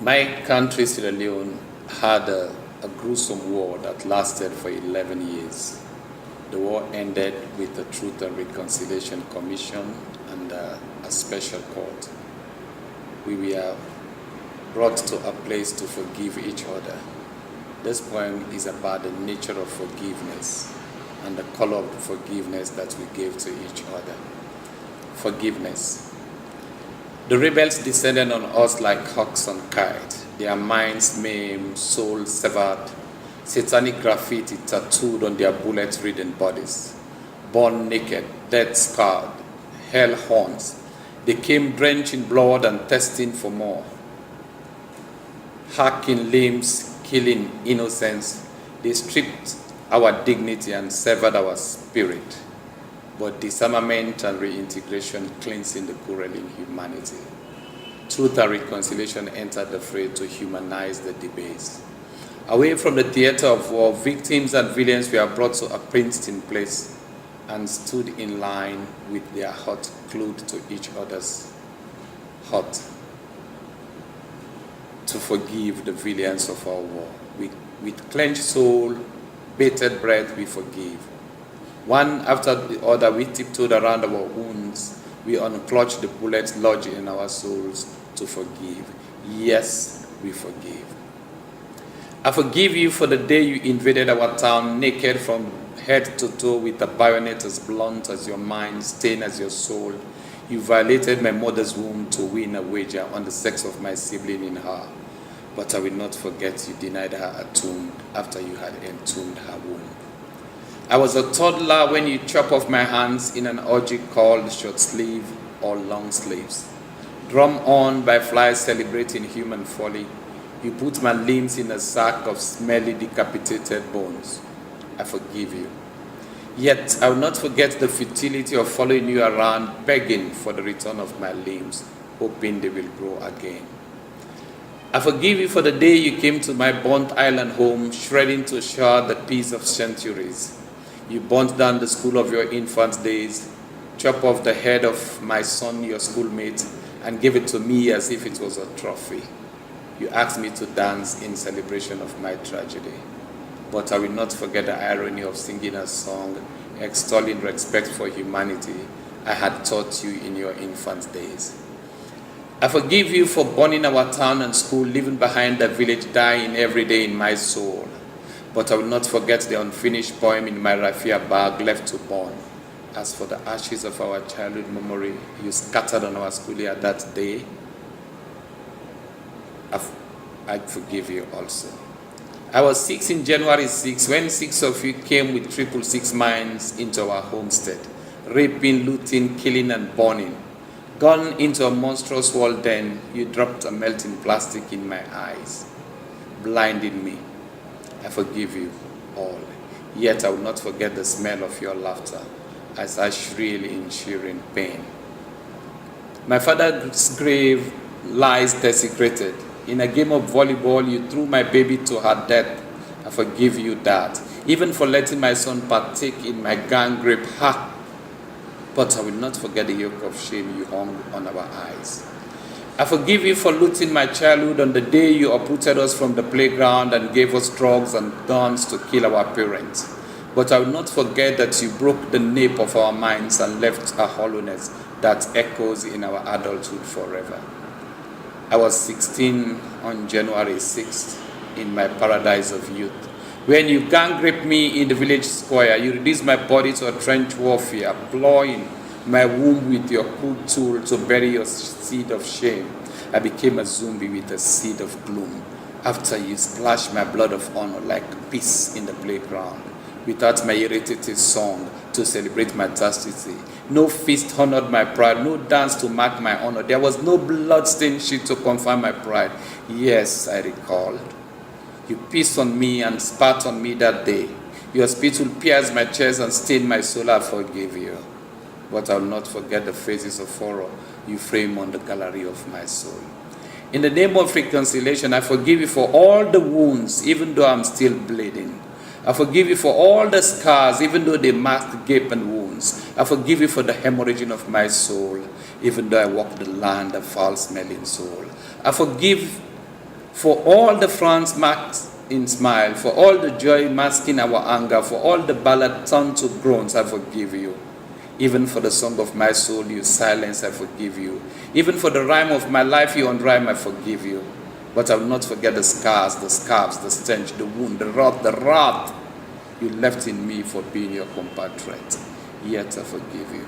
My country, Sierra Leone, had a gruesome war that lasted for 11 years. The war ended with the Truth and Reconciliation Commission and a special court. We were brought to a place to forgive each other. This poem is about the nature of forgiveness and the color of the forgiveness that we gave to each other. Forgiveness. The rebels descended on us like hawks on kite, their minds maimed, souls severed, satanic graffiti tattooed on their bullet-ridden bodies. Born naked, death scarred, hell horns, they came drenched in blood and thirsting for more. Hacking limbs, killing innocence, they stripped our dignity and severed our spirit. But disarmament and reintegration cleansing the quarreling humanity. Truth and reconciliation entered the fray to humanize the debased. Away from the theater of war, victims and villains were brought to a fenced-in place and stood in line with their heart glued to each other's heart to forgive the villains of our war. With clenched soul, bated breath, we forgive. One after the other, we tiptoed around our wounds. We unclutched the bullets lodged in our souls to forgive. Yes, we forgive. I forgive you for the day you invaded our town naked from head to toe with a bayonet as blunt as your mind, stained as your soul. You violated my mother's womb to win a wager on the sex of my sibling in her. But I will not forget you denied her a tomb after you had entombed her womb. I was a toddler when you chopped off my hands in an orgy called short sleeve or long sleeves. Drum on by flies celebrating human folly, you put my limbs in a sack of smelly decapitated bones. I forgive you. Yet I will not forget the futility of following you around, begging for the return of my limbs, hoping they will grow again. I forgive you for the day you came to my burnt island home, shredding to shard the peace of centuries. You burnt down the school of your infant days, chopped off the head of my son, your schoolmate, and gave it to me as if it was a trophy. You asked me to dance in celebration of my tragedy. But I will not forget the irony of singing a song extolling respect for humanity I had taught you in your infant days. I forgive you for burning our town and school, leaving behind the village dying every day in my soul. But I will not forget the unfinished poem in my raffia bag left to burn. As for the ashes of our childhood memory you scattered on our schoolyard that day, I forgive you also. I was 6 in January 6 when 6 of you came with 666 mines into our homestead, raping, looting, killing, and burning. Gone into a monstrous wall den, you dropped a melting plastic in my eyes, blinding me. I forgive you all, yet I will not forget the smell of your laughter as I shrill in shearing pain. My father's grave lies desecrated. In a game of volleyball, you threw my baby to her death. I forgive you that, even for letting my son partake in my gang rape. Ha! But I will not forget the yoke of shame you hung on our eyes. I forgive you for looting my childhood on the day you uprooted us from the playground and gave us drugs and guns to kill our parents. But I will not forget that you broke the nape of our minds and left a hollowness that echoes in our adulthood forever. I was 16 on January 6th in my paradise of youth. When you gang raped me in the village square, you reduced my body to a trench warfare, plowing my womb with your crude tool to bury your seed of shame. I became a zombie with a seed of gloom. After you splashed my blood of honor like piss in the playground, without my irritated song to celebrate my chastity. No feast honored my pride, no dance to mark my honor. There was no blood-stained sheet to confirm my pride. Yes, I recalled. You pissed on me and spat on me that day. Your spit will pierce my chest and stain my soul. I forgive you. But I will not forget the faces of horror you frame on the gallery of my soul. In the name of reconciliation, I forgive you for all the wounds, even though I'm still bleeding. I forgive you for all the scars, even though they mask gaping wounds. I forgive you for the hemorrhaging of my soul, even though I walk the land of foul-smelling soul. I forgive For all the frowns marked in smile, for all the joy masking our anger, for all the ballad turned to groans, I forgive you. Even for the song of my soul you silence, I forgive you. Even for the rhyme of my life you unrhyme, I forgive you. But I will not forget the scars, the scabs, the stench, the wound, the wrath you left in me for being your compatriot. Yet I forgive you.